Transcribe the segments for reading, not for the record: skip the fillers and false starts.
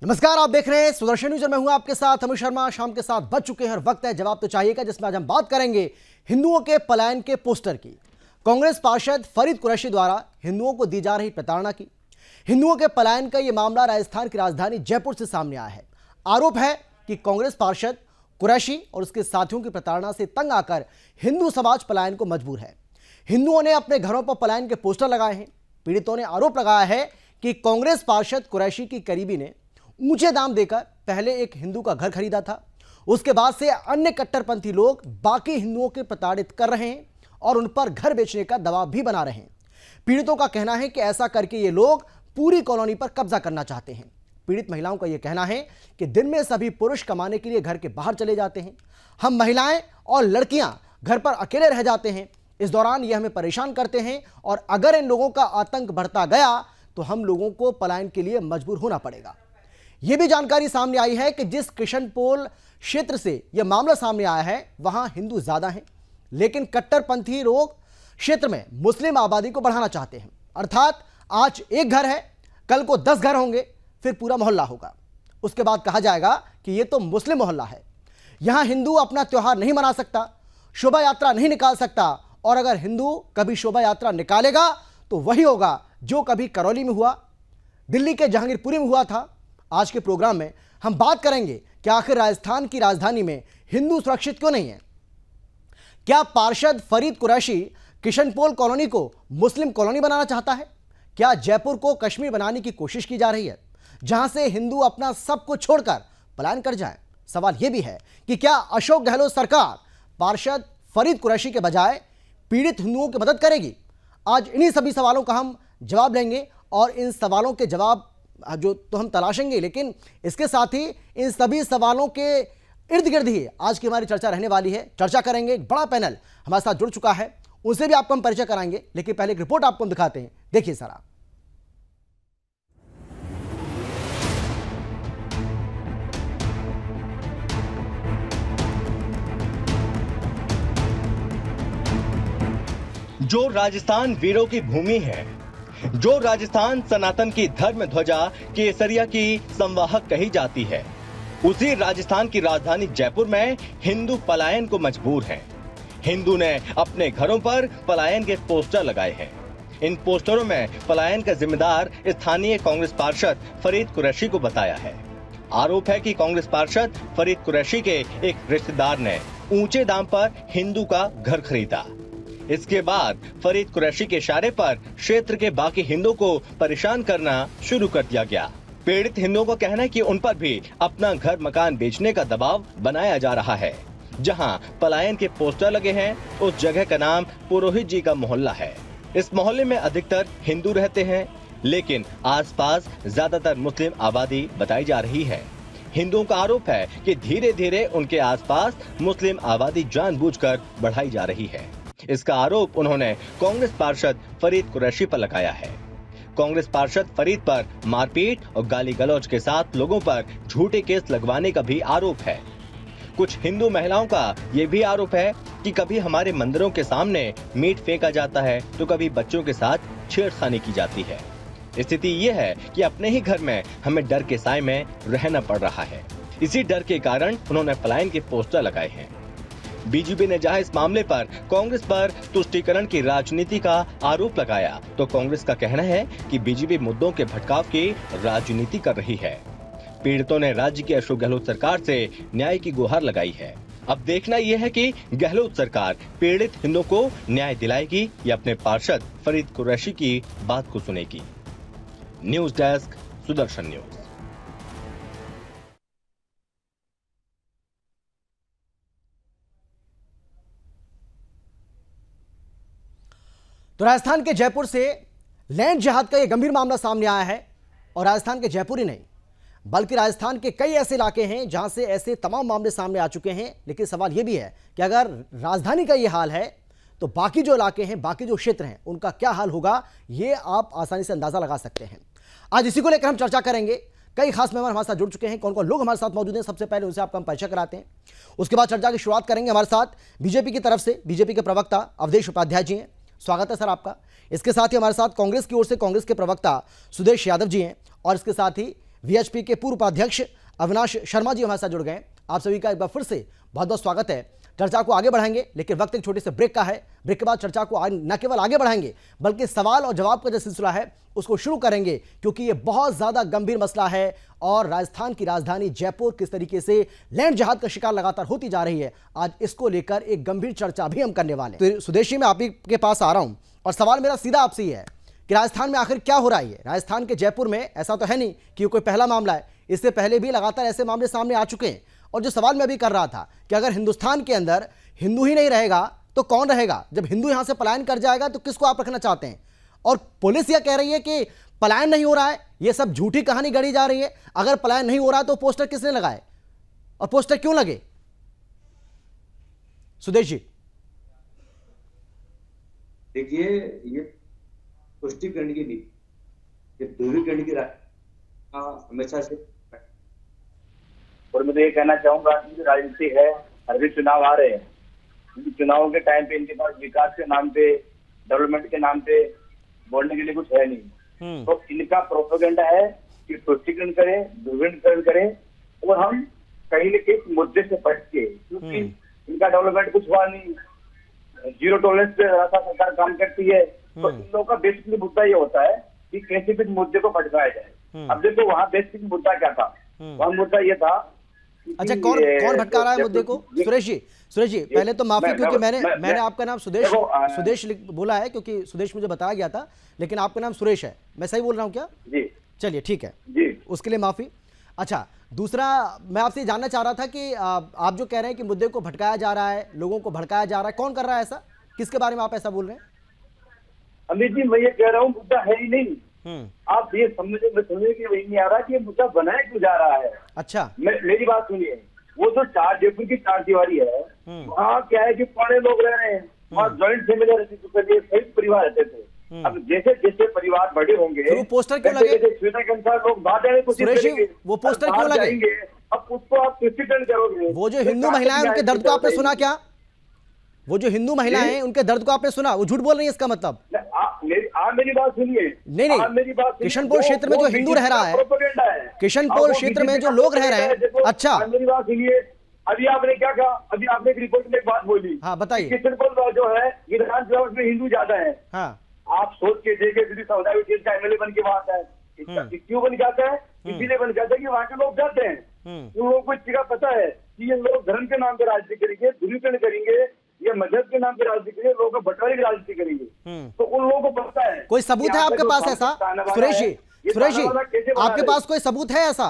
नमस्कार, आप देख रहे हैं सुदर्शन न्यूज और मैं हूं आपके साथ अमित शर्मा। शाम के 7 बज चुके हैं और वक्त है जवाब तो चाहिएगा, जिसमें आज हम बात करेंगे हिंदुओं के पलायन के पोस्टर की। कांग्रेस पार्षद फरीद कुरैशी द्वारा हिंदुओं को दी जा रही प्रताड़ना की। हिंदुओं के पलायन का यह मामला राजस्थान की राजधानी जयपुर से सामने आया है। आरोप है कि कांग्रेस पार्षद कुरैशी और उसके साथियों की प्रताड़ना से तंग आकर हिंदू समाज पलायन को मजबूर है। हिंदुओं ने अपने घरों पर पलायन के पोस्टर लगाए हैं। पीड़ितों ने आरोप लगाया है कि कांग्रेस पार्षद कुरैशी की करीबी ने ऊंचे दाम देकर पहले एक हिंदू का घर खरीदा था। उसके बाद से अन्य कट्टरपंथी लोग बाकी हिंदुओं के प्रताड़ित कर रहे हैं और उन पर घर बेचने का दबाव भी बना रहे हैं। पीड़ितों का कहना है कि ऐसा करके ये लोग पूरी कॉलोनी पर कब्जा करना चाहते हैं। पीड़ित महिलाओं का यह कहना है कि दिन में सभी पुरुष कमाने के लिए घर के बाहर चले जाते हैं। हम महिलाएं और लड़कियां घर पर अकेले रह जाते हैं। इस दौरान ये हमें परेशान करते हैं और अगर इन लोगों का आतंक बढ़ता गया तो हम लोगों को पलायन के लिए मजबूर होना पड़ेगा। यह भी जानकारी सामने आई है कि जिस किशनपोल क्षेत्र से यह मामला सामने आया है वहां हिंदू ज्यादा हैं, लेकिन कट्टरपंथी लोग क्षेत्र में मुस्लिम आबादी को बढ़ाना चाहते हैं। अर्थात आज एक घर है, कल को 10 घर होंगे, फिर पूरा मोहल्ला होगा। उसके बाद कहा जाएगा कि यह तो मुस्लिम मोहल्ला है, यहां हिंदू अपना त्योहार नहीं मना सकता, शोभा यात्रा नहीं निकाल सकता। और अगर हिंदू कभी शोभा यात्रा निकालेगा तो वही होगा जो कभी करौली में हुआ, दिल्ली के जहांगीरपुरी में हुआ था। आज के प्रोग्राम में हम बात करेंगे कि आखिर राजस्थान की राजधानी में हिंदू सुरक्षित क्यों नहीं है। क्या पार्षद फरीद कुरैशी किशनपोल कॉलोनी को मुस्लिम कॉलोनी बनाना चाहता है? क्या जयपुर को कश्मीर बनाने की कोशिश की जा रही है, जहां से हिंदू अपना सब कुछ छोड़कर पलायन कर जाए? सवाल यह भी है कि क्या अशोक गहलोत सरकार पार्षद फरीद कुरैशी के बजाय पीड़ित हिंदुओं की मदद करेगी? आज इन्हीं सभी सवालों का हम जवाब लेंगे और इन सवालों के जवाब जो तो हम तलाशेंगे, लेकिन इसके साथ ही इन सभी सवालों के इर्द गिर्द ही आज की हमारी चर्चा रहने वाली है। चर्चा करेंगे, एक बड़ा पैनल हमारे साथ जुड़ चुका है, उनसे भी आपको हम परिचय कराएंगे, लेकिन पहले एक रिपोर्ट आपको हम दिखाते हैं। देखिए सारा। जो राजस्थान वीरों की भूमि है, जो राजस्थान सनातन की धर्म ध्वजा केसरिया की संवाहक कही जाती है, उसी राजस्थान की राजधानी जयपुर में हिंदू पलायन को मजबूर हैं। हिंदू ने अपने घरों पर पलायन के पोस्टर लगाए हैं। इन पोस्टरों में पलायन का जिम्मेदार स्थानीय कांग्रेस पार्षद फरीद कुरैशी को बताया है। आरोप है कि कांग्रेस पार्षद फरीद कुरैशी के एक रिश्तेदार ने ऊंचे दाम पर हिंदू का घर खरीदा। इसके बाद फरीद कुरैशी के इशारे पर क्षेत्र के बाकी हिंदुओं को परेशान करना शुरू कर दिया गया। पीड़ित हिंदुओं का कहना है कि उन पर भी अपना घर मकान बेचने का दबाव बनाया जा रहा है। जहां पलायन के पोस्टर लगे हैं, उस जगह का नाम पुरोहित जी का मोहल्ला है। इस मोहल्ले में अधिकतर हिंदू रहते हैं, लेकिन आसपास ज्यादातर मुस्लिम आबादी बताई जा रही है। हिंदुओं का आरोप है कि धीरे धीरे उनके आसपास मुस्लिम आबादी जानबूझकर बढ़ाई जा रही है। इसका आरोप उन्होंने कांग्रेस पार्षद फरीद कुरैशी पर लगाया है। कांग्रेस पार्षद फरीद पर मारपीट और गाली गलौज के साथ लोगों पर झूठे केस लगवाने का भी आरोप है। कुछ हिंदू महिलाओं का यह भी आरोप है कि कभी हमारे मंदिरों के सामने मीट फेंका जाता है तो कभी बच्चों के साथ छेड़खानी की जाती है। स्थिति यह है कि अपने ही घर में हमें डर के साए में रहना पड़ रहा है। इसी डर के कारण उन्होंने पलायन के पोस्टर लगाए हैं। बीजेपी ने जहां इस मामले पर कांग्रेस पर तुष्टीकरण की राजनीति का आरोप लगाया, तो कांग्रेस का कहना है कि बीजेपी मुद्दों के भटकाव की राजनीति कर रही है। पीड़ितों ने राज्य की अशोक गहलोत सरकार से न्याय की गुहार लगाई है। अब देखना यह है कि गहलोत सरकार पीड़ित हिंदुओं को न्याय दिलाएगी या अपने पार्षद फरीद कुरैशी की बात को सुनेगी। News desk, Sudarshan news. तो राजस्थान के जयपुर से लैंड जिहाद का यह गंभीर मामला सामने आया है और राजस्थान के जयपुर ही नहीं बल्कि राजस्थान के कई ऐसे इलाके हैं जहां से ऐसे तमाम मामले सामने आ चुके हैं। लेकिन सवाल यह भी है कि अगर राजधानी का यह हाल है तो बाकी जो इलाके हैं, बाकी जो क्षेत्र हैं, उनका क्या हाल होगा, यह आप आसानी से अंदाजा लगा सकते हैं। आज इसी को लेकर हम चर्चा करेंगे। कई खास मेहमान हमारे साथ जुड़ चुके हैं। कौन कौन लोग हमारे साथ मौजूद हैं, सबसे पहले उनसे आपका हम परिचय कराते हैं। उसके बाद चर्चा की शुरुआत करेंगे। हमारे साथ बीजेपी की तरफ से बीजेपी के प्रवक्ता अवधेश उपाध्याय जी हैं, स्वागत है सर आपका। इसके साथ ही हमारे साथ कांग्रेस की ओर से कांग्रेस के प्रवक्ता सुदेश यादव जी हैं और इसके साथ ही वीएचपी के पूर्व उपाध्यक्ष अविनाश शर्मा जी हमारे साथ जुड़ गए। आप सभी का एक बार फिर से बहुत बहुत स्वागत है। चर्चा को आगे बढ़ाएंगे, लेकिन वक्त एक छोटे से ब्रेक का है। ब्रेक के बाद चर्चा को न केवल आगे बढ़ाएंगे बल्कि सवाल और जवाब का जो सिलसिला है उसको शुरू करेंगे, क्योंकि ये बहुत ज्यादा गंभीर मसला है और राजस्थान की राजधानी जयपुर किस तरीके से लैंड जहाज का शिकार लगातार होती जा रही है, आज इसको लेकर एक गंभीर चर्चा भी हम करने वाले हैं। तो सुदेश जी, मैं आप ही के पास आ रहा हूं और सवाल मेरा सीधा आपसे ही है कि राजस्थान में आखिर क्या हो रहा है। राजस्थान के जयपुर में ऐसा तो है नहीं कि कोई पहला मामला है, इससे पहले भी लगातार ऐसे मामले सामने आ चुके हैं। और जो सवाल मैं अभी कर रहा था कि अगर हिंदुस्तान के अंदर हिंदू ही नहीं रहेगा तो कौन रहेगा? जब हिंदू यहां से पलायन कर जाएगा तो किसको आप रखना चाहते हैं? और पुलिस यह कह रही है कि पलायन नहीं हो रहा है, यह सब झूठी कहानी गढ़ी जा रही है। अगर पलायन नहीं हो रहा तो पोस्टर किसने लगाए और पोस्टर क्यों लगे? सुदेश जी, देखिए, ये पुष्टिकरण की नीति, ये ध्रुवीकरण की हमेशा से। और मैं तो ये कहना चाहूंगा कि राजनीति है, हर भी चुनाव आ रहे हैं, चुनावों के टाइम पे इनके पास विकास के नाम पे, डेवलपमेंट के नाम पे बोलने के लिए कुछ है नहीं। तो इनका प्रोपेगेंडा है कि तुष्टीकरण करें, ध्रुवीकरण करें और हम कहीं न कहीं मुद्दे से बच के, क्योंकि इनका डेवलपमेंट कुछ हुआ नहीं, जीरो टॉलरेंस पे सरकार काम करती है। तो इन लोगों का बेसिकली मुद्दा ये होता है कि कैसे भी मुद्दे को भटकाया जाए। अब देखो वहाँ बेसिक मुद्दा क्या था, वहाँ मुद्दा ये था। अच्छा, कौन भटका रहा है मुद्दे को? सुरेश जी, पहले तो माफी, क्योंकि मैंने आपका नाम सुदेश बोला है, क्योंकि सुदेश मुझे बताया गया था, लेकिन आपका नाम सुरेश है। मैं सही बोल रहा हूँ क्या? जी, चलिए ठीक है जी, उसके लिए माफी। अच्छा, दूसरा मैं आपसे जानना चाह रहा था कि आप जो कह रहे हैं कि मुद्दे को भटकाया जा रहा है, लोगों को भड़काया जा रहा है, कौन कर रहा है ऐसा? किसके बारे में आप ऐसा बोल रहे हैं? अमित जी, मैं ये कह रहा हूँ मुद्दा है ही नहीं। आप ये समझे कि वही नहीं आ रहा कि ये मुद्दा बनाया क्यों जा रहा है। अच्छा, मेरी बात सुनिए, वो जो जयपुर की 4 दीवारी है, वहाँ क्या है कि पुराने लोग रह रहे हैं, वहाँ ज्वाइंट फैमिली रहती थी, संयुक्त परिवार रहते थे। अब जैसे जैसे परिवार बड़े होंगे, तो वो पोस्टर क्यों लगे? सुविधा के अनुसार लोग बाहर जाने को सुरेश जी, वो पोस्टर क्यों लगे? अब उसको आप तुष्टीकरण करोगे। वो जो हिंदू महिलाएं, उनके दर्द को आपने सुना क्या? वो जो हिंदू महिलाएं हैं, उनके दर्द को आपने सुना? वो झूठ बोल रही है, इसका मतलब? आप मेरी बात सुनिए। नहीं, मेरी बात सुनिए। किशनपुर क्षेत्र में जो हिंदू रह रहा है, किशनपुर क्षेत्र में जो लोग रह रहे हैं। अच्छा, मेरी बात सुनिए। अभी आपने क्या कहा? अभी आपने एक रिपोर्ट में एक बात बोली। हाँ, बताइए। किशनपुर जो है, विधानसभा में हिंदू ज्यादा है। हाँ, आप सोच के देखिए, समुदाय का एमएलए बन के वहां आता है। क्यों बन जाता है? इसीलिए बन जाता है कि वहां के लोग जाते हैं। उन लोगों को इस चीज का पता है कि ये लोग धर्म के नाम पर राजनीति करेंगे, ध्रुवीकरण करेंगे, ये मजहब के नाम पर राजनीति करेंगे, लोगों को बंटवारे की राजनीति करेंगे। तो उन लोगों को पता है। कोई सबूत है आपके पास ऐसा? सुरेश जी, आपके पास कोई सबूत है ऐसा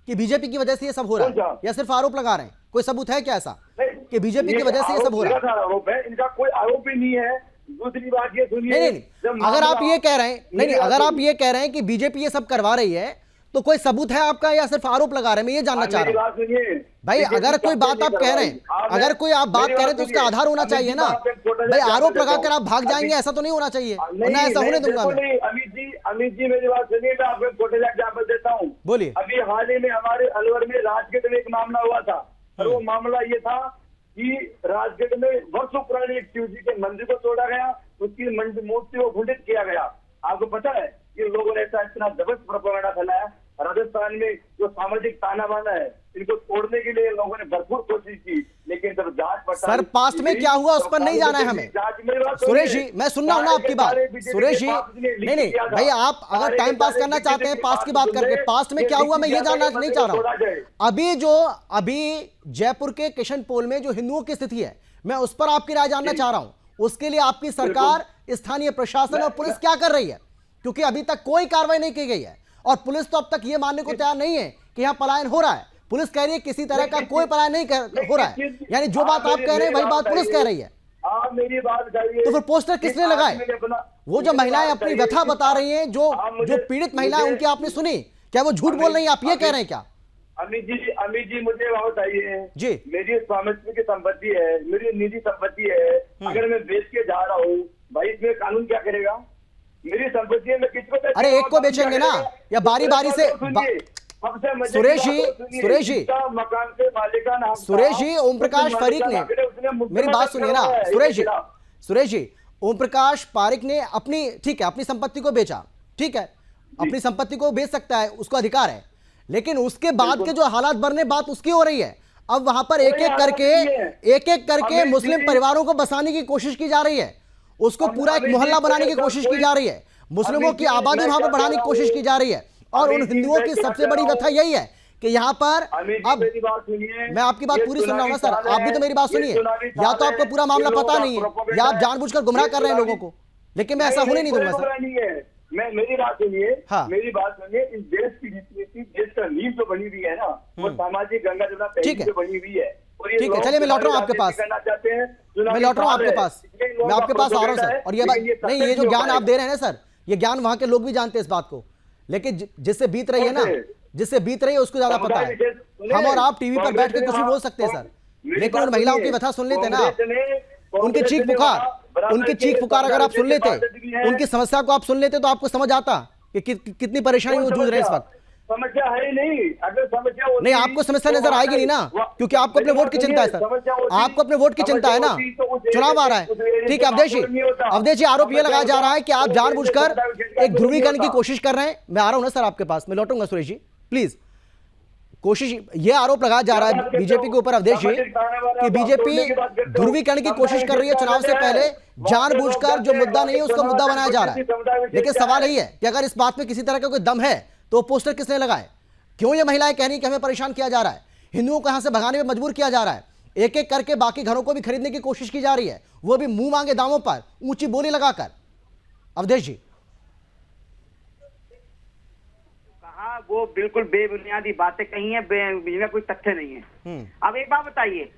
कि बीजेपी की वजह से ये सब हो रहा है, या सिर्फ आरोप लगा रहे हैं? कोई सबूत है क्या ऐसा कि बीजेपी की वजह से ये सब हो रहा है? आरोप है, इनका कोई आरोप ही नहीं है। दूसरी बात ये सुनिए, नहीं, अगर आप ये कह रहे हैं, नहीं, अगर आप ये कह रहे हैं कि बीजेपी ये सब करवा रही है, तो कोई सबूत है आपका या सिर्फ आरोप लगा रहे हैं? मैं ये जानना चाह रहा हूँ भाई। अगर कोई बात आप कह रहे हैं, अगर कोई आप बात कह रहे हैं तो उसका आधार होना चाहिए ना भाई। आरोप लगाकर आप भाग जाएंगे, ऐसा तो नहीं होना चाहिए, वरना ऐसा होने दूंगा मैं। अमित जी मेरी बात सुनिए, मैं आपको छोटे से एग्जाम्पल देता हूँ। बोलिए। अभी हाल ही में हमारे अलवर में राजगढ़ में एक मामला हुआ था, और वो मामला ये था कि राजगढ़ में वर्षों पुराने एक शिव जी के मंदिर को तोड़ा गया, उसकी मूर्ति को खंडित किया गया। आपको पता है कि लोगों ने ऐसा इतना जबरदस्त प्रोपेगेंडा फैलाया। राजस्थान में जो सामाजिक ताना बाना है, इनको तोड़ने के लिए लोगों ने भरपूर कोशिश की, लेकिन जब जांच सर पास्ट में क्या हुआ उस पर नहीं जाना है हमें। सुरेश जी, मैं सुन रहा हूं ना आपकी बात। सुरेश जी, नहीं भाई, आप अगर टाइम पास करना चाहते हैं पास्ट की बात करके, पास्ट में क्या हुआ मैं ये जानना नहीं चाह रहा हूं। अभी जयपुर के किशनपोल में जो हिंदुओं की स्थिति है, मैं उस पर आपकी राय जानना चाह रहा हूं। उसके लिए आपकी सरकार, स्थानीय प्रशासन और पुलिस क्या कर रही है? क्योंकि अभी तक कोई कार्रवाई नहीं की गई है, और पुलिस तो अब तक ये मानने को तैयार नहीं है कि यहाँ पलायन हो रहा है। पुलिस कह रही है किसी तरह का कोई पलायन नहीं हो रहा है, यानी जो बात आप कह रहे हैं वही बात पुलिस कह रही है। आप मेरी बात बताइए, तो फिर पोस्टर किसने लगाए? वो जो महिलाएं अपनी व्यथा बता रही हैं, जो पीड़ित महिलाएं, उनकी आपने सुनी क्या? वो झूठ बोल रही है, आप ये कह रहे हैं क्या? अमित जी मुझे बात बताइए जी। मेरी स्वामित्व की संपत्ति है, मेरी निजी संपत्ति है, अगर मैं बेच के जा रहा हूँ भाई, इसमें कानून क्या करेगा? मेरी संपत्ति है, मैं किसको? अरे एक को बेचेंगे ना, या बारी बारी से? सुरेश जी, मकान के मालिकाना सुरेश जी, ओम प्रकाश पारिक ने, मेरी बात सुनिए ना सुरेश जी, ओम प्रकाश पारिक ने अपनी, ठीक है, अपनी संपत्ति को बेचा, ठीक है, अपनी संपत्ति को बेच सकता है, उसको अधिकार है, लेकिन उसके बाद के जो हालात बनने बात उसकी हो रही है। अब वहां पर एक एक करके मुस्लिम परिवारों को बसाने की कोशिश की जा रही है, उसको पूरा एक मोहल्ला बनाने की कोशिश की जा रही है, मुस्लिमों की आबादी वहां पर बढ़ाने की कोशिश की जा रही है। और उन हिंदुओं की सबसे बड़ी व्यथा यही है कि यहाँ पर अब मैं आपकी बात पूरी सुन रहा हूँ ना सर, आप भी तो मेरी बात सुनिए। या तो आपको पूरा मामला पता नहीं है या आप जानबूझकर गुमराह कर रहे हैं लोगों को, लेकिन मैं ऐसा होने नहीं दूंगा सर। मेरी बात सुनिए, हाँ। मेरी बात सुनिए। इस देश की रीति, देश का नींव जो बनी हुई है ना, वो सामाजिक गंगा जमुना ठीक है, जो बनी हुई है। और ये ठीक है, चलिए मैं लौट रहा हूँ आपके पास, मैं लौट रहा हूँ आपके पास, मैं आपके पास आ रहा हूँ सर। और ये बात नहीं, ये जो ज्ञान आप दे रहे हैं ना सर, ये ज्ञान वहां के लोग भी जानते हैं इस बात को, लेकिन जिससे बीत रही है ना, जिससे बीत रही है उसको ज्यादा पता है। हम और आप टीवी पर बैठ के कुछ भी बोल सकते हैं सर, लेकिन उन महिलाओं की व्यथा सुन लेते ना आप, उनकी चीख पुकार अगर आप सुन लेते, उनकी समस्या को आप सुन लेते तो आपको समझ आता कि कितनी परेशानी वो जूझ रहे हैं इस वक्त। समस्या है ही नहीं। अगर समस्या नहीं, आपको समस्या नजर आएगी नहीं ना, क्योंकि आपको अपने वोट की चिंता है सर, आपको अपने वोट की चिंता है ना, चुनाव आ रहा है। ठीक है अवधेश जी, आरोप ये लगाया जा रहा है कि आप जानबूझकर एक ध्रुवीकरण की कोशिश कर रहे हैं। मैं आ रहा हूं ना सर आपके पास, मैं लौटूंगा सुरेश जी प्लीज। कोशिश ये आरोप लगाया जा रहा है बीजेपी के ऊपर अवधेश जी कि बीजेपी ध्रुवीकरण की कोशिश कर रही है, चुनाव से पहले जानबूझकर जो मुद्दा नहीं है उसको मुद्दा बनाया जा रहा है। लेकिन सवाल यही है कि अगर इस बात में किसी तरह का कोई दम है तो पोस्टर किसने लगाए? क्यों ये महिलाएं कह रही कि हमें परेशान किया जा रहा है, हिंदुओं को यहां से भगाने में मजबूर किया जा रहा है, एक एक करके बाकी घरों को भी खरीदने की कोशिश की जा रही है, वो भी मुंह मांगे दामों पर, ऊंची बोली लगाकर। अवधेश जी, कहा वो बिल्कुल बेबुनियादी बातें कही हैं, जिनमें कोई तथ्य नहीं है। अब एक बात बताइए,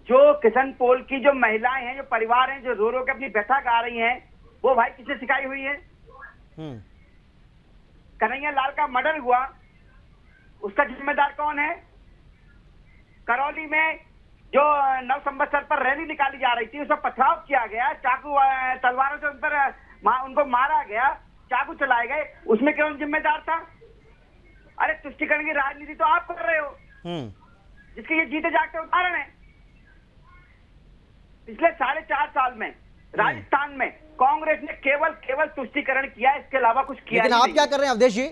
जो किशन पोल की जो महिलाएं हैं, जो परिवार हैं, जो रो रो के अपनी व्यथा गा रही हैं, वो भाई किसने सिखाई हुई है? कन्हैया लाल का मर्डर हुआ, उसका जिम्मेदार कौन है? करौली में जो नव संवत्सर पर रैली निकाली जा रही थी, उसमें पथराव किया गया, चाकू तलवारों से उन पर उनको मारा गया, चाकू चलाए गए, उसमें कौन जिम्मेदार था? अरे तुष्टिकरण की राजनीति तो आप कर रहे हो, जिसके ये जीते जागते उदाहरण है। पिछले 4.5 साल में राजस्थान में कांग्रेस ने केवल तुष्टिकरण किया, इसके अलावा कुछ किया लेकिन आप क्या कर रहे हैं अवधेश जी?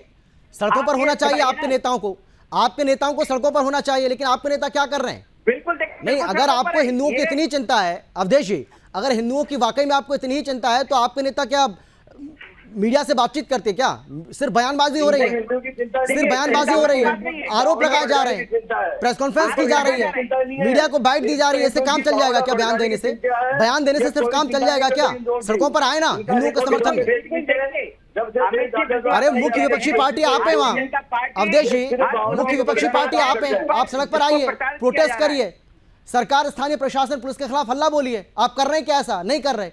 सड़कों पर होना चाहिए आपके नेताओं को, आपके नेताओं को सड़कों पर होना चाहिए, लेकिन आपके नेता क्या कर रहे हैं? बिल्कुल नहीं, अगर आपको हिंदुओं की इतनी चिंता है अवधेश जी, अगर हिंदुओं की वाकई में आपको इतनी ही चिंता है तो आपके नेता क्या मीडिया से बातचीत करते क्या? सिर्फ बयानबाजी हो रही है, सिर्फ बयानबाजी हो रही है, आरोप लगाए जा रहे हैं, प्रेस कॉन्फ्रेंस की जा रही है, मीडिया को बाइट दी जा रही है, इससे काम चल जाएगा क्या? बयान देने से सिर्फ काम चल जाएगा क्या? सड़कों पर आए ना हिंदुओं के समर्थन में। अरे मुख्य विपक्षी पार्टी आप हैं वहां अवधेश जी, मुख्य विपक्षी पार्टी आप हैं, आप सड़क पर आइए, प्रोटेस्ट करिए, सरकार, स्थानीय प्रशासन, पुलिस के खिलाफ हल्ला बोलिए। आप कर रहे हैं क्या? ऐसा नहीं कर रहे।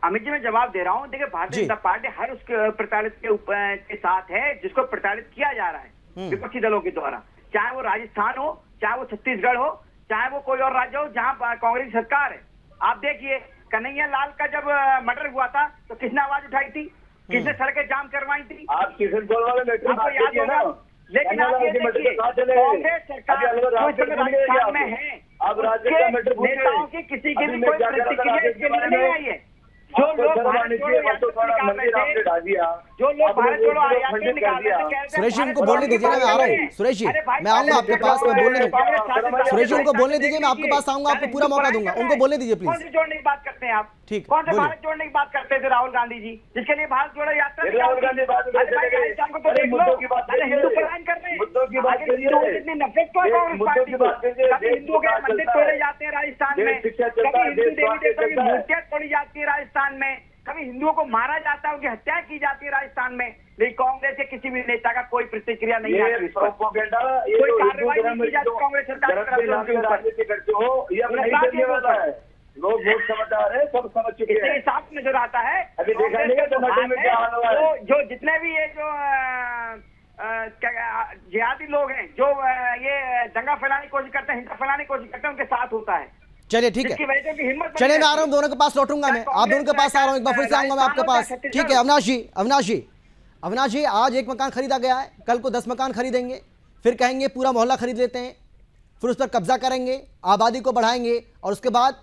अमित जी, मैं जवाब दे रहा हूँ। देखिए, भारतीय जनता पार्टी हर उसके प्रताड़ित के साथ है जिसको प्रताड़ित किया जा रहा है विपक्षी दलों के द्वारा, चाहे वो राजस्थान हो, चाहे वो छत्तीसगढ़ हो, चाहे वो कोई और राज्य हो जहाँ कांग्रेस की सरकार है। आप देखिए, कन्हैया लाल का जब मर्डर हुआ था तो किसने आवाज उठाई थी, किसने सड़कें जाम करवाई थी? आप किशन पोल वाले आपको याद होगा। लेकिन आप ये देखिए, कांग्रेस सरकार राजस्थान में है, नेताओं की किसी की भी कोई प्रतिक्रिया इसके लिए नहीं आई है। जो लोग भारत छोड़ो यात्रा निकाल रहे थे, जो लोग भारत छोड़ो यात्रा निकाल रहे थे, सुरेश जी उनको बोलने दीजिए ना, मैं आ रहा हूँ। सुरेश जी मैं आऊंगा आपके पास, मैं बोलने दूंगा। सुरेश जी उनको बोलने दीजिए, मैं आपके पास आऊंगा, आपको पूरा मौका दूंगा, उनको बोलने दीजिए प्लीज। कौन से जोड़ने की बात करते हैं आप? ठीक, कौन से भारत जोड़ने की बात करते थे? राहुल गांधी जी, जिसके लिए भारत जोड़ो यात्रा राहुल गांधी बात हिंदू पलायन कर रहे हैं, इतनी नफरत को कांग्रेस पार्टी को। कभी हिंदुओं के मंदिर तोड़े जाते हैं राजस्थान में, कभी हिंदू देवी देवता की मूर्तियां तोड़ी जाती है राजस्थान में, कभी हिंदुओं को मारा जाता है, उनकी हत्या की जाती है राजस्थान में, लेकिन कांग्रेस के किसी भी नेता का कोई प्रतिक्रिया नहीं है, कोई कार्रवाई नहीं की जाती कांग्रेस सरकार की। लोग बहुत समझदार है, सब समझ चुके हैं, साफ नजर आता है। अभी देखा नहीं है तो नशे में क्या हाल हुआ है। जो जितने भी ये जो जिहादी लोग हैं, जो ये दंगा फैलाने की कोशिश करते हैं, हिंसा फैलाने की कोशिश करते हैं, उनके साथ होता है। चलिए ठीक है, चलिए मैं आ रहा हूँ, दोनों के पास लौटूंगा मैं, आप दोनों के पास आ रहा हूँ, एक बार फिर से आऊंगा मैं आपके पास। ठीक है अविनाश जी, आज एक मकान खरीदा गया है, कल को 10 मकान खरीदेंगे, फिर कहेंगे पूरा मोहल्ला खरीद लेते हैं, फिर उस पर कब्जा करेंगे, आबादी को बढ़ाएंगे और उसके बाद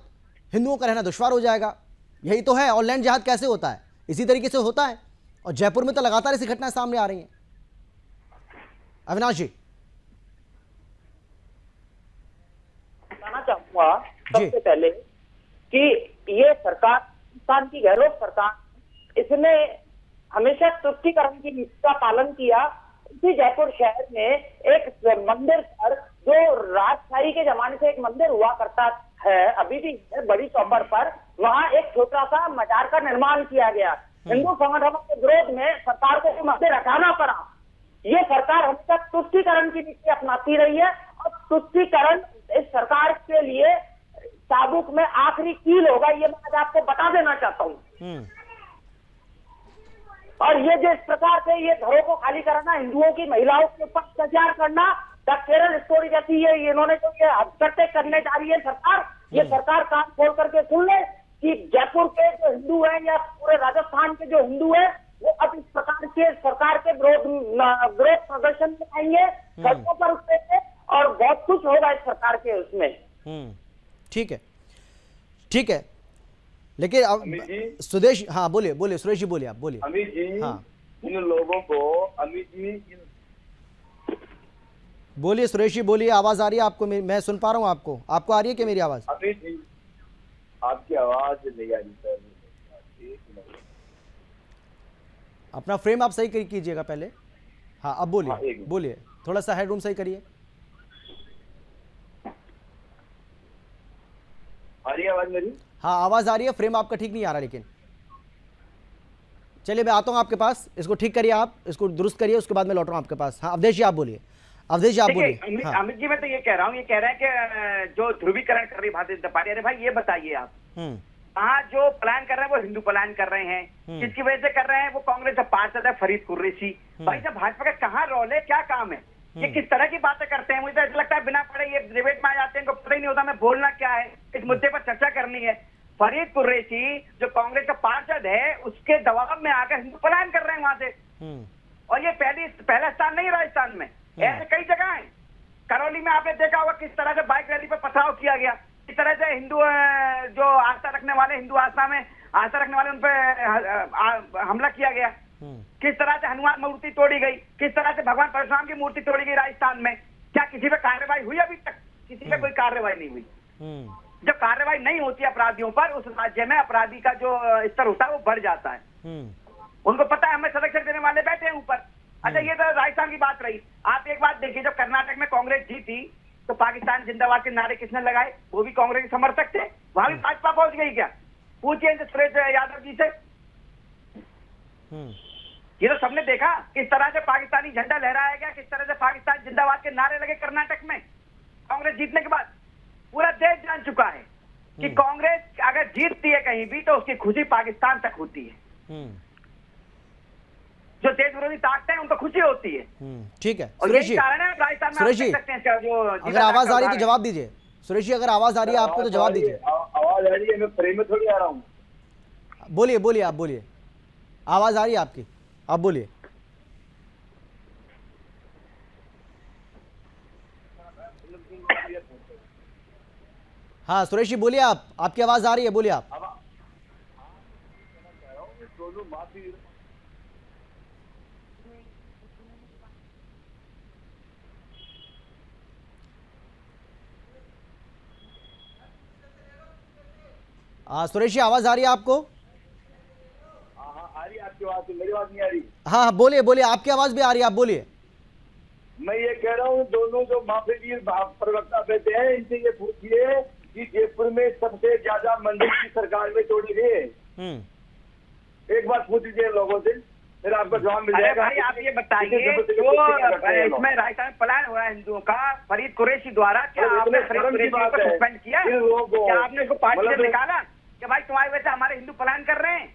हिंदुओं का रहना दुश्वार हो जाएगा। यही तो है। और लैंड जिहाद कैसे होता है? इसी तरीके से होता है। और जयपुर में तो लगातार ऐसी घटनाएं सामने आ रही हैं। अविनाश जी। बताना चाहूंगा जी। सबसे पहले कि ये सरकार, पाकिस्तान की गहलोत सरकार, इसने हमेशा तुष्टीकरण की नीति का पालन किया। इसी जयपुर शहर में एक मंदिर पर, जो राजशाही के जमाने से एक मंदिर हुआ करता है, अभी भी है, बड़ी चौपर पर, वहाँ एक छोटा सा मजार का निर्माण किया गया। हिंदू संगठनों के विरोध में सरकार को मंदिर हटाना पड़ा। ये सरकार हमेशा तुष्टीकरण की नीति अपनाती रही है और तुष्टीकरण इस सरकार के लिए साबुक में आखिरी कील होगा, ये मैं आज आपको बता देना चाहता हूँ। और ये जिस प्रकार से ये घरों को खाली कराना, हिंदुओं की महिलाओं के ऊपर अत्याचार करना, द केरल स्टोरी जैसी है, इन्होंने जो ये हरकतें करने जा रही है सरकार, ये सरकार कान खोल करके सुन ले कि जयपुर के जो हिंदू हैं या पूरे राजस्थान के जो हिंदू हैं, वो अब इस प्रकार के सरकार के विरोध प्रदर्शन में आएंगे, सड़कों पर उतरेंगे और बहुत कुछ होगा इस सरकार के उसमें। ठीक है, ठीक है, लेकिन अब सुदेश, हाँ बोलिए बोलिए, सुरेश जी बोलिए, आप बोलिए। अमित जी, हाँ इन लोगों को, अमित जी बोलिए, सुरेश जी बोलिए, आवाज आ रही है आपको? मैं सुन पा रहा हूँ आपको, आपको आ रही है क्या मेरी आवाज? अमित जी, आपकी आवाज नहीं आ रही सर। अपना फ्रेम आप सही कीजिएगा पहले। हाँ अब बोलिए, हाँ, बोलिए, थोड़ा सा हेड रूम सही करिए। आ रही है आवाज मेरी? हाँ आवाज आ रही है, फ्रेम आपका ठीक नहीं आ रहा, लेकिन चलिए मैं आता हूँ आपके पास, इसको ठीक करिए, आप इसको दुरुस्त करिए, उसके बाद मैं लौट रहा हूँ आपके पास। हाँ अवधेश जी आप बोलिए, अवधेश जी आप बोलिए। हाँ। अमित जी मैं तो ये कह रहा हूँ, ये कह रहे हैं कि जो ध्रुवीकरण कर रही भारतीय जनता पार्टी, अरे भाई ये बताइए आप, वहाँ जो प्लान कर रहे हैं वो हिंदू प्लान कर रहे हैं, किसकी वजह से कर रहे हैं? वो कांग्रेस का पार्षद है फरीद कुरैशी। भाई साहब भाजपा का कहाँ रोल है, क्या काम है? ये किस तरह की बातें करते हैं? मुझे तो ऐसा लगता है बिना पढ़े ये डिबेट में आ जाते हैं, इनको पता ही नहीं होता मैं बोलना क्या है, इस मुद्दे पर चर्चा करनी है। फरीद कुरैशी जो कांग्रेस का पार्षद है, उसके दबाव में आकर हिंदू प्लान कर रहे हैं वहां से। और ये पहला स्थान नहीं राजस्थान में, ऐसे कई जगह है। करौली में आपने देखा होगा किस तरह से बाइक रैली पर पथराव किया गया, इस तरह से हिंदू जो आस्था रखने वाले, हिंदू आस्था में आस्था रखने वाले उन पर हमला किया गया, किस तरह से हनुमान मूर्ति तोड़ी गई, किस तरह से भगवान परशुराम की मूर्ति तोड़ी गई राजस्थान में। क्या किसी पे कार्रवाई हुई? अभी तक किसी पे कोई कार्रवाई नहीं हुई। जब कार्रवाई नहीं होती अपराधियों पर, उस राज्य में अपराधी का जो स्तर होता है वो बढ़ जाता है। उनको पता है हमें संरक्षण देने वाले बैठे हैं ऊपर। अच्छा ये तो राजस्थान की बात रही। आप एक बात देखिए, जब कर्नाटक में कांग्रेस जीती तो पाकिस्तान जिंदाबाद के नारे किसने लगाए? वो भी कांग्रेस के समर्थक थे। वहां भी भाजपा पहुंच गई क्या? पूछिए इनसे, सुरेश यादव जी से। ये तो सबने देखा किस तरह से पाकिस्तानी झंडा लहराया गया, किस तरह से पाकिस्तान जिंदाबाद के नारे लगे कर्नाटक में कांग्रेस जीतने के बाद। पूरा देश जान चुका है कि कांग्रेस अगर जीतती है कहीं भी तो उसकी खुशी पाकिस्तान तक होती है। जो देश विरोधी ताकतें हैं उनको खुशी होती है। ठीक है और सुरेश जी, कारण है राजस्थान में सुरेश जी, सकते हैं जो अगर आवाज आ रही है तो जवाब दीजिए। सुरेश जी अगर आवाज आ रही है आपको तो जवाब दीजिए। आवाज आ रही है, मैं फ्रेम में थोड़ी आ रहा हूँ। बोलिए बोलिए, आप बोलिए, आवाज आ रही है आपकी, आप बोलिए। हाँ सुरेश जी बोलिए, आप, आपकी आवाज आ रही है, बोलिए आप। सुरेश जी आवाज आ रही है आपको? हाँ आ रही है आपकी आवाज, मेरी आवाज नहीं आ रही? हाँ बोलिए बोलिए, आपकी आवाज भी आ रही है, आप बोलिए। मैं ये कह रहा हूँ, दोनों जो माफीगीर प्रवक्ता बैठे हैं, इनसे ये पूछिए कि जयपुर में सबसे ज्यादा मंदिर की सरकार में तोड़ी गई है। एक बार पूछ लीजिए लोगों से, फिर आपको जवाब मिल जाएगा। भाई आप ये बताइए, जो इसमें राजस्थान में पलायन हुआ है हिंदुओं का फरीद कुरैशी द्वारा, क्या आपने फरीद कुरैशी को सस्पेंड किया? क्या आपने उसको पार्टी से निकाला कि भाई तुम्हारी वजह से हमारे हिंदू पलायन कर रहे हैं?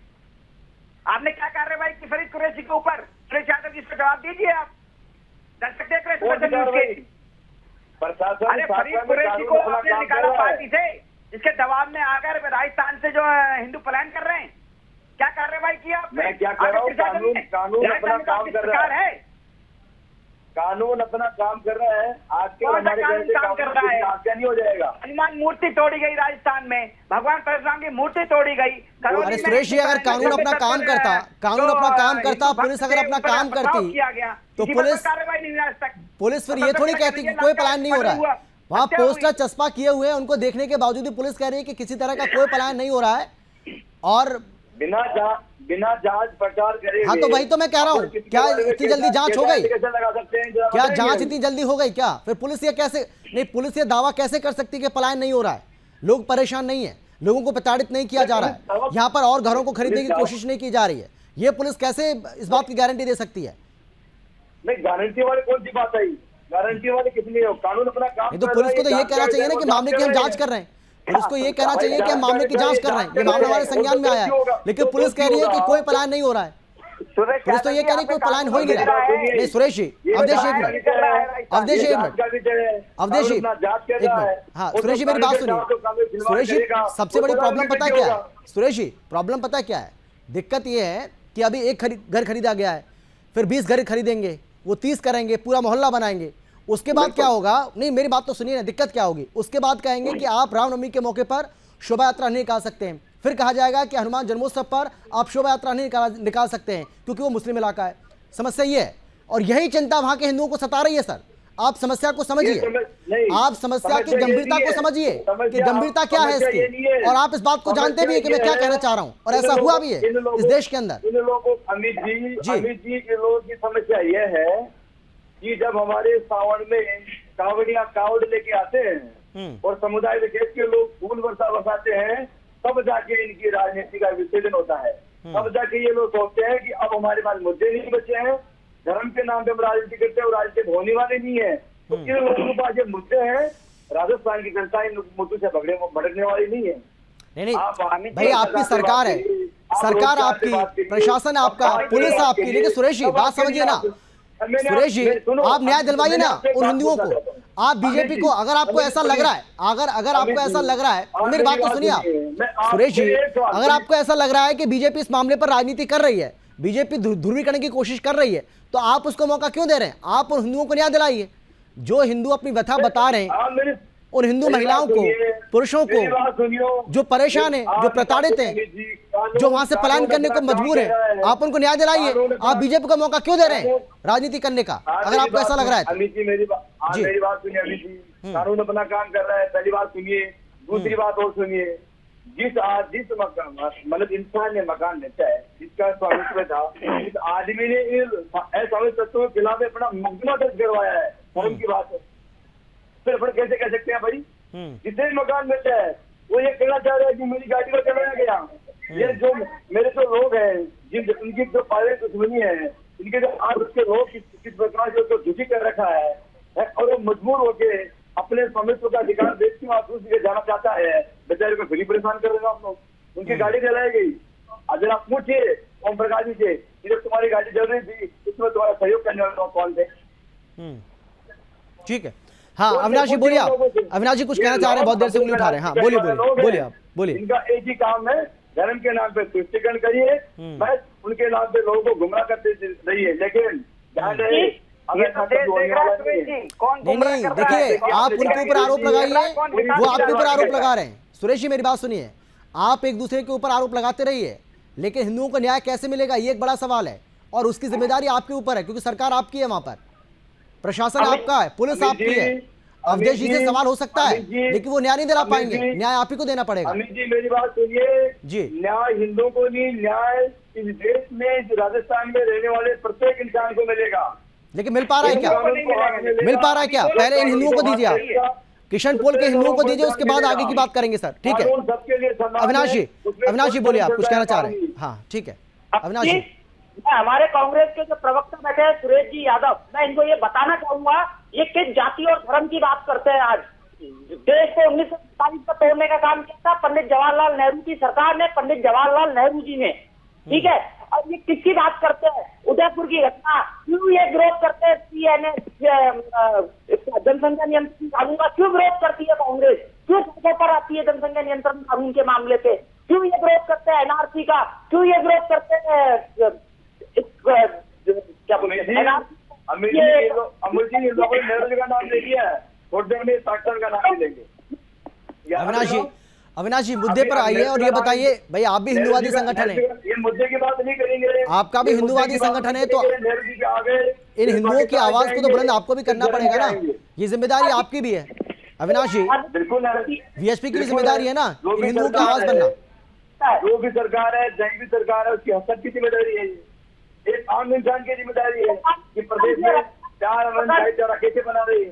आपने क्या कार्रवाई की फरीद कुरैशी के ऊपर? सुरेश यादव जी इसका जवाब दीजिए आप। दर्शक देख रहे हैं प्रशासन। अरे फरीद कुरैशी को आपने निकाला पार्टी से, जिसके दबाव में आकर राजस्थान से जो हिंदू पलायन कर रहे हैं। क्या कार्रवाई की आपने? मैं क्या कह रहा हूँ, कानून अपना काम कर रहा है। कानून अपना काम कर रहा है। आज के कौन सा हमारे कानून घर से काम कर रहा है? क्या नहीं हो जाएगा। हनुमान मूर्ति तोड़ी गई राजस्थान में, भगवान परशुराम की मूर्ति तोड़ी गई। अरे सुरेश जी, अगर कानून अपना काम करता, कानून अपना काम करता, पुलिस अगर अपना काम करती तो पुलिस कार्रवाई नहीं हुई आज तक। पुलिस फिर ये थोड़ी कहती कि कोई पलायन नहीं हो रहा है। वहां पोस्टर चस्पा किए हुए हैं, उनको देखने के बावजूद भी पुलिस कह रही है कि किसी तरह का कोई पलायन नहीं हो रहा है। और बिना जांच पड़ताल करे। हाँ, तो वही तो मैं कह रहा हूँ, क्या इतनी जल्दी जांच हो गई? क्या जांच इतनी जल्दी हो गई क्या? फिर पुलिस ये कैसे नहीं, पुलिस ये दावा कैसे कर सकती है कि पलायन नहीं हो रहा है? लोग परेशान नहीं है, लोगों को प्रताड़ित नहीं किया जा रहा है, यहाँ पर और घरों को खरीदने की कोशिश नहीं की जा रही है। ये पुलिस कैसे इस बात की गारंटी दे सकती है? नहीं, गारंटी वाली कौन सी बात आई? गारंटी वाले कितनी हो? कानून अपना काम। तो पुलिस को तो ये कहना चाहिए ना कि मामले की हम जांच कर रहे हैं। पुलिस को ये कहना चाहिए कि हम मामले की जांच कर रहे हैं, ये मामला हमारे संज्ञान में आया है, लेकिन पुलिस कह रही है कि कोई पलायन नहीं हो रहा है। पुलिस तो ये कह रही है कोई पलायन हो ही नहीं रहा है। नहीं सुरेश जी, अवधेश एक मिनट, अवधेश एक मिनट, अवधेश जी एक मिनट। हाँ सुरेश जी, मेरी बात सुनिए। सुरेश जी, सबसे बड़ी प्रॉब्लम पता है क्या है? सुरेश जी, प्रॉब्लम पता है क्या है? दिक्कत ये है कि अभी एक घर खरीदा गया है, फिर 20 घर खरीदेंगे, वो 30 करेंगे, पूरा मोहल्ला बनाएंगे। उसके बाद क्या होगा? नहीं, मेरी बात तो सुनिए ना, दिक्कत क्या होगी? उसके बाद कहेंगे कि आप रामनवमी के मौके पर शोभा यात्रा नहीं निकाल सकते हैं। फिर कहा जाएगा कि हनुमान जन्मोत्सव पर आप शोभा यात्रा नहीं निकाल सकते हैं क्योंकि वो मुस्लिम इलाका है। समस्या ये है, और यही चिंता वहां के हिंदुओं को सता रही है। सर, आप समस्या को समझिए, आप समस्या की गंभीरता को समझिए कि गंभीरता क्या है इसकी, और आप इस बात को जानते भी है कि मैं क्या कहना चाह रहा हूं, और ऐसा हुआ भी है इस देश के अंदर। इन लोगों को अमित जी के लोगों की समस्या यह है कि जब हमारे सावन में कावड़िया कावड़ लेके आते हैं और समुदाय विशेष के लोग फूल वर्षा बरसाते हैं, तब जाके इनकी राजनीति का विच्छेदन होता है। तब जाके ये लोग सोचते हैं कि अब हमारे पास मुद्दे नहीं बचे हैं, धर्म के नाम पे हम राजनीति करते हैं और राजनीति होने वाले नहीं है। तो इन लोगों के पास ये मुद्दे हैं, राजस्थान की जनता इन मुद्दों से भड़कने वाली नहीं है। नहीं भाई, आपकी सरकार है, सरकार आपकी, प्रशासन आपका, पुलिस आपकी, लेकिन सुरेश जी बात समझिए ना। सुरेश जी, आप न्याय दिलवाइए ना उन हिंदुओं को। आप बीजेपी को, अगर आपको ऐसा लग रहा है, अगर आपको ऐसा लग रहा है, तो मेरी बात तो सुनिए आप। सुरेश जी, अगर आपको ऐसा लग रहा है कि बीजेपी इस मामले पर राजनीति कर रही है, बीजेपी ध्रुवीकरण की कोशिश कर रही है, तो आप उसको मौका क्यों दे रहे हैं? आप उन हिंदुओं को न्याय दिलाइए जो हिंदू अपनी व्यथा बता रहे हैं, उन हिंदू महिलाओं को, पुरुषों को जो परेशान है, जो प्रताड़ित हैं, जो वहां से पलायन करने को मजबूर है, आप उनको न्याय दिलाइए। आप बीजेपी को मौका क्यों दे रहे हैं राजनीति करने का, अगर आपको ऐसा लग रहा है? अमित जी, मेरी बात सुनिए। अमित जी, कानून अपना काम कर रहा है, पहली बात सुनिए। दूसरी बात और सुनिए, जिस मतलब इंसान ने मकान लेता है, जिसका स्वामित्व था, इस आदमी ने असामाजिक तत्वों के खिलाफ अपना मुकदमा दर्ज करवाया है। धर्म की बात है, फिर अपन कैसे कह सकते हैं भाई? जिसे मकान मिलता है वो ये कहना चाह रहा है कि मेरी गाड़ी को चलाया गया। ये जो मेरे जो लोग हैं, उनकी जो पारिवारिक दुश्मनी है, इनके जो आज के लोग किस प्रकार से दुखी कर रखा है, और वो मजबूर होके अपने स्वामित्व का अधिकार देश की आप दूसरी जाना चाहता है, बेचारे को फिर परेशान कर रहे आप लोग। उनकी गाड़ी जलाई गई। अगर आप पूछिए ओम प्रकाश जी से, जब तुम्हारी गाड़ी जल रही थी, इसमें तुम्हारा सहयोग करने वाले कौन थे? ठीक है, हाँ अविनाश जी बोलिए आप। अविनाश जी कुछ कहना चाह रहे हैं, बहुत देर से उंगली उठा रहे हैं। हाँ बोलिए आप, बोलिए। इनका एक ही काम है, धर्म के नाम पे तुष्टिकरण करिए, बस उनके नाम पे लोगों को गुमराह करते रहिए। लेकिन ध्यान रहे, नहीं, देखिए आप उनके ऊपर आरोप लगाइए, वो आपके ऊपर आरोप लगा रहे हैं। सुरेश जी मेरी बात सुनिए, आप एक दूसरे के ऊपर आरोप लगाते रहिए, लेकिन हिंदुओं को न्याय कैसे मिलेगा ये एक बड़ा सवाल है, और उसकी जिम्मेदारी आपके ऊपर है, क्योंकि सरकार आपकी है, वहां पर प्रशासन आपका है, पुलिस आपकी है। अवधेश जी से सवाल हो सकता है, लेकिन वो न्याय नहीं दिला पाएंगे, न्याय आप ही को देना पड़ेगा। अमित जी मेरी बात सुनिए जी, न्याय हिंदुओं को नहीं, न्याय इस देश में, राजस्थान में रहने वाले प्रत्येक इंसान को मिलेगा। लेकिन मिल पा रहा है क्या? मिल पा रहा है क्या? पहले इन हिंदुओं को दीजिए आप, किशन पोल के हिंदुओं को दीजिए, उसके बाद आगे की बात करेंगे सर। ठीक है अविनाश जी बोलिए, आप कुछ कहना चाह रहे हैं? हाँ ठीक है अविनाश जी। हमारे कांग्रेस के जो प्रवक्ता बैठे हैं सुरेश जी यादव, मैं इनको ये बताना चाहूंगा, ये किस जाति और धर्म की बात करते हैं। आज देश को 1947 में तोड़ने का काम किया था पंडित जवाहरलाल नेहरू की सरकार ने, पंडित जवाहरलाल नेहरू जी ने, ठीक है। अब ये किसकी बात करते हैं? उदयपुर की घटना, क्यों ये विरोध करते हैं? जनसंख्या नियंत्रण कानून का क्यों विरोध करती है कांग्रेस? क्यों सड़कों पर आती है जनसंख्या नियंत्रण कानून के मामले पे? क्यों ये विरोध करते हैं एनआरसी का? क्यों ये विरोध करते हैं क्या बोलते हैं अमित जी इन लोगों ने नेहरू जी का नाम ले लिया है, वोट देने में डॉक्टर का नाम नहीं लेंगे। अविनाश जी मुद्दे पर आइए और ये बताइए भाई, आप भी हिंदुवादी संगठन है, ये मुद्दे की बात नहीं करेंगे। आपका भी हिंदुवादी संगठन है, तो नेहरू जी के आगे इन हिंदुओं की आवाज को तो बुलंद आपको भी करना पड़ेगा ना, ये जिम्मेदारी आपकी भी है अविनाश जी। बिल्कुल वीएचपी की भी जिम्मेदारी है ना इन हिंदुओं की आवाज बनना। जो भी सरकार है, जहाँ भी सरकार है, उसकी सबकी जिम्मेदारी है। एक आम इंसान की जिम्मेदारी है कि प्रदेश में प्यार अमन भाईचारा कैसे बना रही है,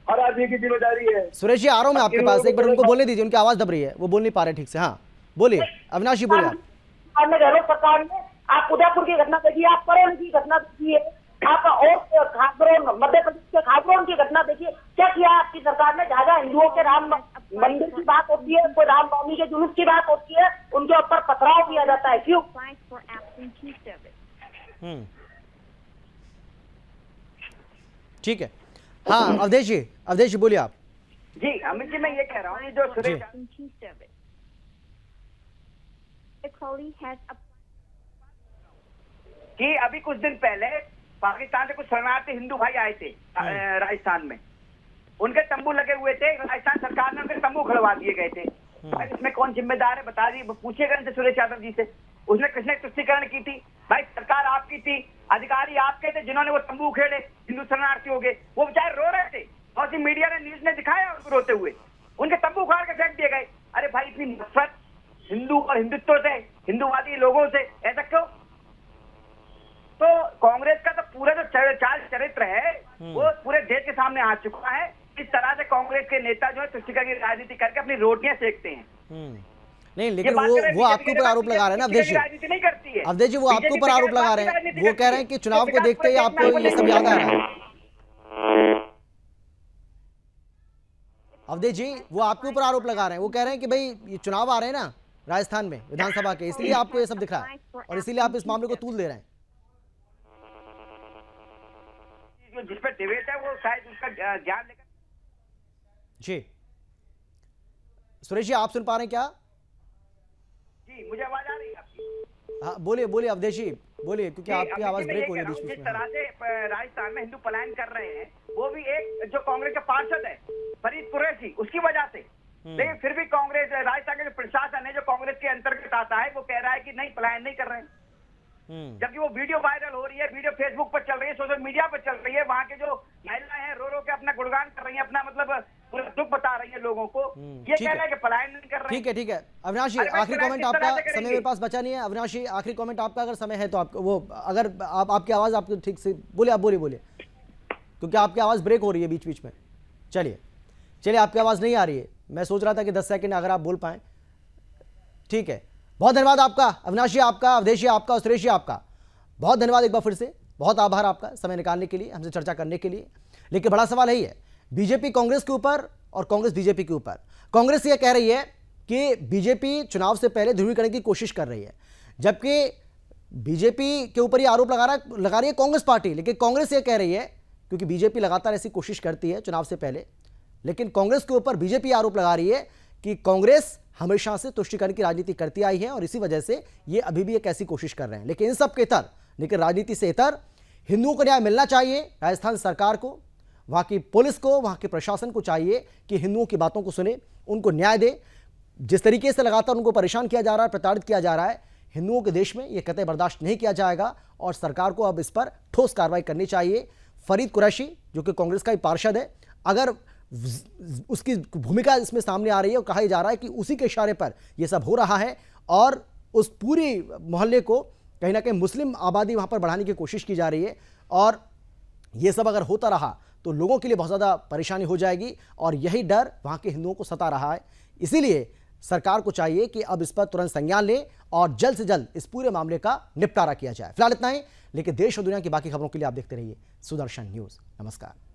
हर आदमी की जिम्मेदारी है। सुरेश जी आ रहा हूं मैं आपके पास, एक बार उनको बोलने दीजिए, उनकी आवाज दब रही है, वो बोल नहीं पा रहे ठीक से। हाँ बोलिए अविनाश जी, बोलिए आप। गहलोत सरकार में आप उदयपुर की घटना देखिए, आप करण की घटना देखिए, आप और खासरोन मध्य प्रदेश के खासरोन की घटना देखिए। क्या किया आपकी सरकार ने? जहाँ हिंदुओं के राम मंदिर की बात होती है, कोई रामनवमी के जुलूस की बात होती है, उनके ऊपर पथराव किया जाता है, क्यों? ठीक है। हाँ अवधेश जी बोलिए आप। जी अमित जी, मैं ये कह रहा हूँ जो सुरेश कि अभी कुछ दिन पहले पाकिस्तान से कुछ शरणार्थी हिंदू भाई आए थे राजस्थान में, उनके तंबू लगे हुए थे, राजस्थान सरकार ने उनके तंबू खड़वा दिए गए थे। भाई इसमें कौन जिम्मेदार है बता दी, पूछिएगा इनसे सुरेश यादव जी से। उसने कृष्ण तुष्टीकरण की थी, भाई सरकार आपकी थी, अधिकारी आपके थे, जिन्होंने वो तंबू उखेड़े, हिंदू शरणार्थी हो गए, वो बेचारे रो रहे थे और मीडिया ने न्यूज ने दिखाया उनको रोते हुए, उनके तंबू उखाड़ के फेंक दिए गए। अरे भाई इतनी नफरत हिंदू और हिंदुत्व से, हिंदुवादी लोगों से, ऐसा क्यों? तो कांग्रेस का तो पूरा जो चाल चरित्र है वो पूरे देश के सामने आ चुका है। इस तरह से कांग्रेस के नेता जो है तुष्टिकरण की राजनीति करके अपनी रोटियां सेकते हैं। नहीं लेकिन वो आपके ऊपर आरोप लगा रहे हैं ना अवधेश जी, राजनीति नहीं करती है अवधेश जी, वो आपके ऊपर आरोप लगा रहे हैं, वो कह रहे हैं कि चुनाव को देखते ही आपको ये सब याद आ रहा है। अवधेश जी वो आपके ऊपर आरोप लगा रहे हैं, वो कह रहे हैं कि भाई ये चुनाव आ रहे हैं ना राजस्थान में विधानसभा के, इसलिए आपको ये सब दिख रहा है और इसीलिए आप इस मामले को तूल दे रहे हैं। जिस पर डिबेट है वो शायद उसका ध्यान लेकर। जी सुरेश जी आप सुन पा रहे हैं क्या? जी मुझे आवाज आ रही है आपकी। हाँ बोलिए अवधेश जी बोलिए, क्योंकि आपकी आवाज ब्रेक हो रही है बीच जिस में। तरह से राजस्थान में हिंदू पलायन कर रहे हैं, वो भी एक जो कांग्रेस के पार्षद है फरीद कुरैशी, उसकी वजह से। लेकिन फिर भी कांग्रेस राजस्थान का जो प्रशासन है जो कांग्रेस के अंतर्गत आता है, वो कह रहा है कि नहीं पलायन नहीं कर रहे हैं, जबकि वो वीडियो वायरल हो रही है, वीडियो फेसबुक पर चल रही है, सोशल मीडिया पर चल रही है, वहां के जो महिलाएं हैं रो रो के अपना गुणगान कर रही हैं, अपना मतलब पूरा दुख बता रही है लोगों को। ये कह रहे हैं कि पलायन नहीं कर रहे हैं। ठीक है अविनाश जी, आखिरी कमेंट आपका, समय मेरे पास बचा नहीं है। अविनाश जी आखिरी कमेंट आपका, अगर समय है तो आप वो, अगर आपकी आवाज आपको ठीक से बोलिए, आप बोलिए क्योंकि आपकी आवाज ब्रेक हो रही है बीच बीच में। चलिए आपकी आवाज नहीं आ रही है, मैं सोच रहा था कि 10 सेकंड अगर आप बोल पाए। ठीक है, बहुत धन्यवाद आपका अविनाश जी, आपका अवधेश जी, आपका और सुरेश जी, आपका बहुत धन्यवाद एक बार फिर से, बहुत आभार आपका समय निकालने के लिए, हमसे चर्चा करने के लिए। लेकिन बड़ा सवाल यही है बीजेपी कांग्रेस के ऊपर और कांग्रेस बीजेपी के ऊपर। कांग्रेस ये कह रही है कि बीजेपी चुनाव से पहले ध्रुवीकरण की कोशिश कर रही है, जबकि बीजेपी के ऊपर ये आरोप लगा रही है कांग्रेस पार्टी। लेकिन कांग्रेस ये कह रही है, क्योंकि बीजेपी लगातार ऐसी कोशिश करती है चुनाव से पहले, लेकिन कांग्रेस के ऊपर बीजेपी आरोप लगा रही है कि कांग्रेस हमेशा से तुष्टीकरण की राजनीति करती आई है और इसी वजह से ये अभी भी एक ऐसी कोशिश कर रहे हैं। लेकिन इन सब के इतर, लेकिन राजनीति से इतर हिंदुओं को न्याय मिलना चाहिए। राजस्थान सरकार को, वहाँ की पुलिस को, वहाँ के प्रशासन को चाहिए कि हिंदुओं की बातों को सुने, उनको न्याय दे। जिस तरीके से लगातार उनको परेशान किया जा रहा है, प्रताड़ित किया जा रहा है हिंदुओं के देश में, ये कतई बर्दाश्त नहीं किया जाएगा और सरकार को अब इस पर ठोस कार्रवाई करनी चाहिए। फरीद कुरैशी जो कि कांग्रेस का ही पार्षद है, अगर उसकी भूमिका इसमें सामने आ रही है और कहा जा रहा है कि उसी के इशारे पर यह सब हो रहा है और उस पूरी मोहल्ले को कहीं ना कहीं मुस्लिम आबादी वहां पर बढ़ाने की कोशिश की जा रही है, और यह सब अगर होता रहा तो लोगों के लिए बहुत ज़्यादा परेशानी हो जाएगी और यही डर वहां के हिंदुओं को सता रहा है। इसीलिए सरकार को चाहिए कि अब इस पर तुरंत संज्ञान ले और जल्द से जल्द इस पूरे मामले का निपटारा किया जाए। फिलहाल इतना ही, लेकिन देश और दुनिया की बाकी खबरों के लिए आप देखते रहिए सुदर्शन न्यूज़। नमस्कार।